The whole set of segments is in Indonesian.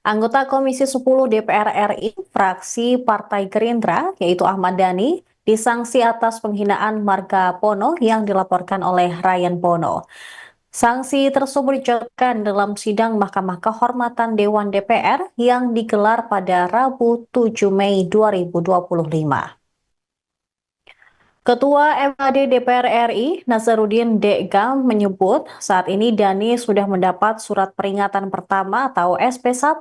Anggota Komisi 10 DPR RI, fraksi Partai Gerindra, yaitu Ahmad Dhani, disangsi atas penghinaan marga Pono yang dilaporkan oleh Ryan Pono. Sanksi tersebut dijatuhkan dalam sidang Mahkamah Kehormatan Dewan DPR yang digelar pada Rabu 7 Mei 2025. Ketua MKD DPR RI, Nazaruddin Dekgam, menyebut saat ini Dhani sudah mendapat surat peringatan pertama atau SP1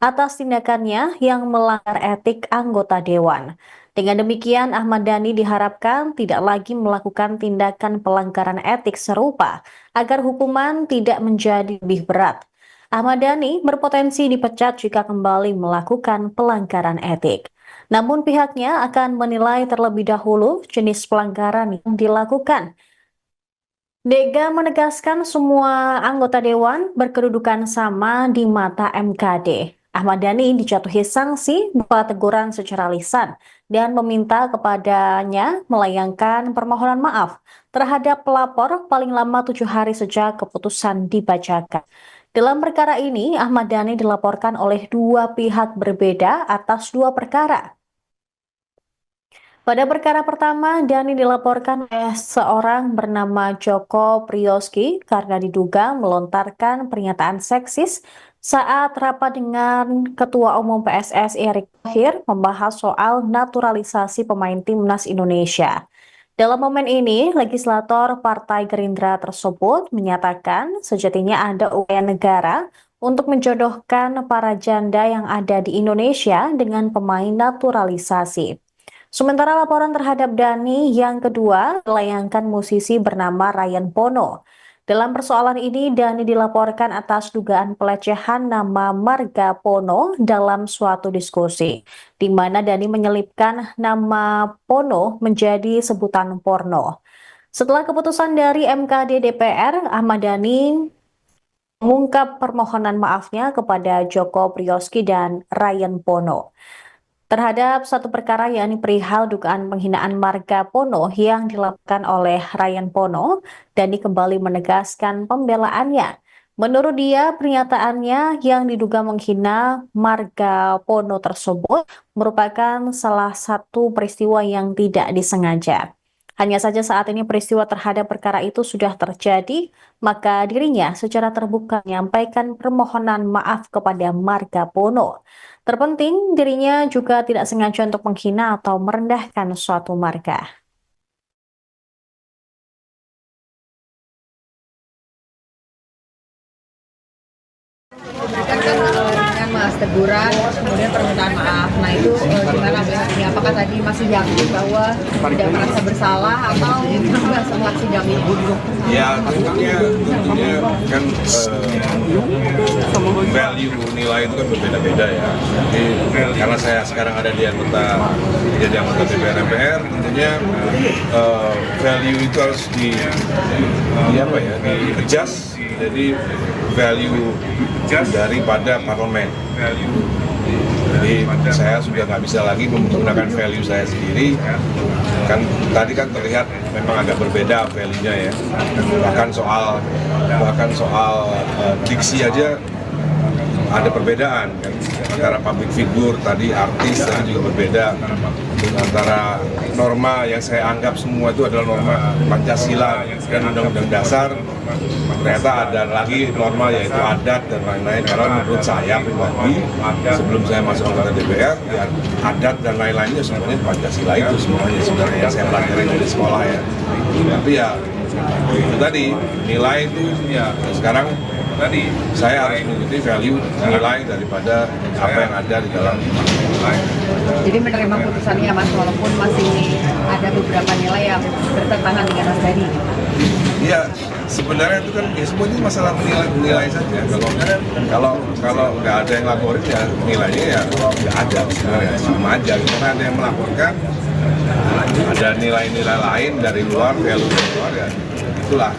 atas tindakannya yang melanggar etik anggota Dewan. Dengan demikian, Ahmad Dhani diharapkan tidak lagi melakukan tindakan pelanggaran etik serupa agar hukuman tidak menjadi lebih berat. Ahmad Dhani berpotensi dipecat jika kembali melakukan pelanggaran etik. Namun pihaknya akan menilai terlebih dahulu jenis pelanggaran yang dilakukan. Dega menegaskan semua anggota dewan berkedudukan sama di mata MKD. Ahmad Dhani dijatuhi sanksi berupa teguran secara lisan dan meminta kepadanya melayangkan permohonan maaf terhadap pelapor paling lama 7 hari sejak keputusan dibacakan. Dalam perkara ini, Ahmad Dhani dilaporkan oleh dua pihak berbeda atas dua perkara. Pada perkara pertama, Dhani dilaporkan oleh seorang bernama Joko Priyoski karena diduga melontarkan pernyataan seksis saat rapat dengan Ketua Umum PSSI Erick Thohir membahas soal naturalisasi pemain timnas Indonesia. Dalam momen ini, legislator Partai Gerindra tersebut menyatakan sejatinya ada upaya negara untuk menjodohkan para janda yang ada di Indonesia dengan pemain naturalisasi. Sementara laporan terhadap Dhani yang kedua dilayangkan musisi bernama Ryan Pono. Dalam persoalan ini, Dhani dilaporkan atas dugaan pelecehan nama marga Pono dalam suatu diskusi, di mana Dhani menyelipkan nama Pono menjadi sebutan porno. Setelah keputusan dari MKD DPR, Ahmad Dhani mengungkap permohonan maafnya kepada Joko Priyoski dan Ryan Pono terhadap satu perkara yakni perihal dugaan penghinaan marga Pono yang dilakukan oleh Ryan Pono dan kembali menegaskan pembelaannya. Menurut dia, pernyataannya yang diduga menghina marga Pono tersebut merupakan salah satu peristiwa yang tidak disengaja. Hanya saja saat ini peristiwa terhadap perkara itu sudah terjadi, maka dirinya secara terbuka menyampaikan permohonan maaf kepada marga Pono. Terpenting, dirinya juga tidak sengaja untuk menghina atau merendahkan suatu marga. Kan dengan mas teguran, kemudian permintaan maaf. Nah itu gimana melihatnya? Apakah tadi masih yakin bahwa tidak merasa bersalah atau juga setelah sidang ini? Ya tentunya kan value nilai itu kan berbeda-beda ya. Jadi karena saya sekarang ada di jadi anggota DPR MPR, tentunya value itu harus di adjust. Jadi value daripada parlemen. Jadi saya sudah nggak bisa lagi menggunakan value saya sendiri. Kan tadi kan terlihat memang agak berbeda value-nya ya. Bahkan soal diksi aja ada perbedaan kan, antara public figure tadi, artis tadi juga berbeda, antara norma yang saya anggap semua itu adalah norma Pancasila dan Undang-Undang Dasar, ternyata ada lagi norma yaitu adat dan lain-lain. Karena menurut saya pribadi sebelum saya masuk anggota DPR, ya adat dan lain-lainnya semuanya Pancasila itu semuanya sebenarnya yang saya pelajari dari sekolah ya. Tapi ya itu tadi nilai itu ya sekarang tadi saya harus mengikuti value nilai daripada apa yang ada di dalam nilai. Jadi menerima putusannya mas, walaupun masih ada beberapa nilai yang bertentangan dengan mas Dhani. Iya, sebenarnya itu kan ya semuanya masalah nilai saja. Kalau nggak ada yang laporin ya nilainya ya nggak ada sebenarnya, sama aja. Karena ada yang melaporkan, ada nilai-nilai lain dari luar, value dari luar ya itulah.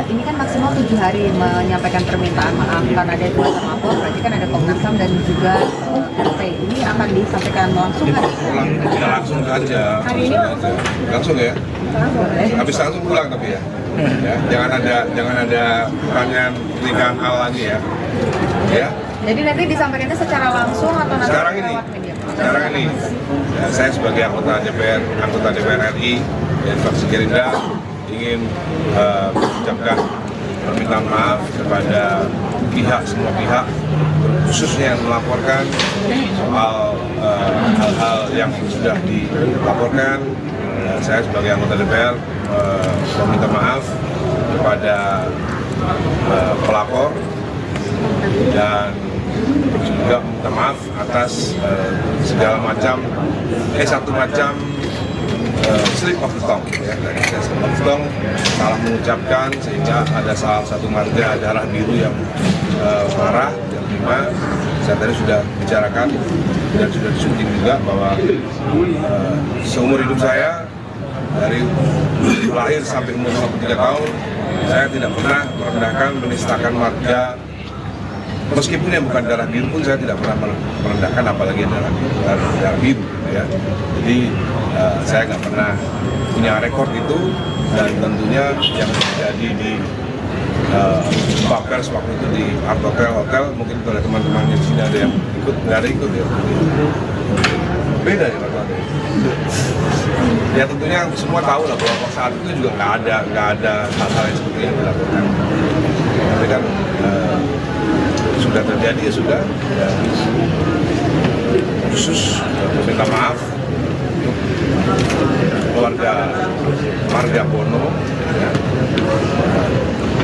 Ini kan maksimal 7 hari menyampaikan permintaan maaf karena ada dua terlapor, berarti kan ada Komnas HAM dan juga RT. Ini akan disampaikan langsung kan? Ya langsung saja. Hari ini langsung ya. Habis langsung pulang tapi ya. Jangan ada pertanyaan pernikahan hal lagi ya. Ya. Jadi nanti disampaikannya secara langsung atau nanti Sekarang ini, lewat media? sekarang ini, ya, saya sebagai anggota DPR RI dan fraksi Gerindra ingin mengucapkan permintaan maaf kepada semua pihak, khususnya yang melaporkan soal hal-hal yang sudah dilaporkan. Saya sebagai anggota DPR meminta maaf kepada pelapor dan juga minta maaf atas satu macam slip of the tongue, ya, dari slip of the tongue, salah mengucapkan sehingga ada salah satu marga darah biru yang marah, yang lima. Saya tadi sudah bicarakan dan sudah disyuting juga bahwa seumur hidup saya dari lahir sampai umur 23 tahun saya tidak pernah merendahkan, menistakan marga. Meskipun yang bukan darah biru pun saya tidak pernah merendahkan, apalagi yang darah biru, ya. Jadi saya nggak pernah punya rekor itu, dan tentunya yang terjadi di Papers waktu itu di Art Hotel, mungkin kalau teman-teman yang sini ada yang ikut, nggak ada ikut ya. Beda ya Pak. Ya tentunya semua tahu lah bahwa saat itu juga nggak ada hal-hal yang seperti yang dilakukan. Tapi kan sudah terjadi ya sudah. Ya, khusus minta maaf untuk keluarga Marga Bono. Ya.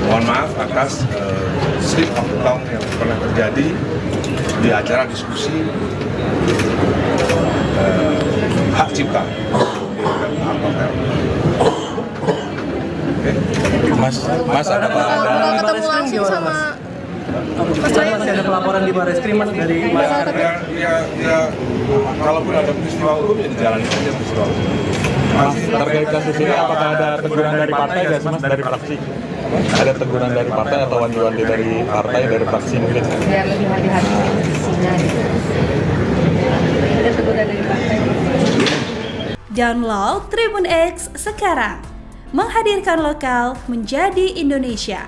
Mohon maaf atas slip of the tongue yang pernah terjadi di acara diskusi hak cipta. Mas apakah ada ketemu langsung sama masih ada pelaporan di Barreskrim Mas dari Ya, kalaupun ada peristiwa hukum ya dijalani saja peristiwa hukum. Mas, terkait kasus ini apakah ada teguran dari partai nggak sih Mas, dari fraksi? Ada teguran dari partai atau wanti-wanti dari partai, dari fraksi mungkin? biar lebih hati-hati diskusinya gitu. Ada teguran dari partai. Download Tribun X sekarang, menghadirkan lokal menjadi Indonesia.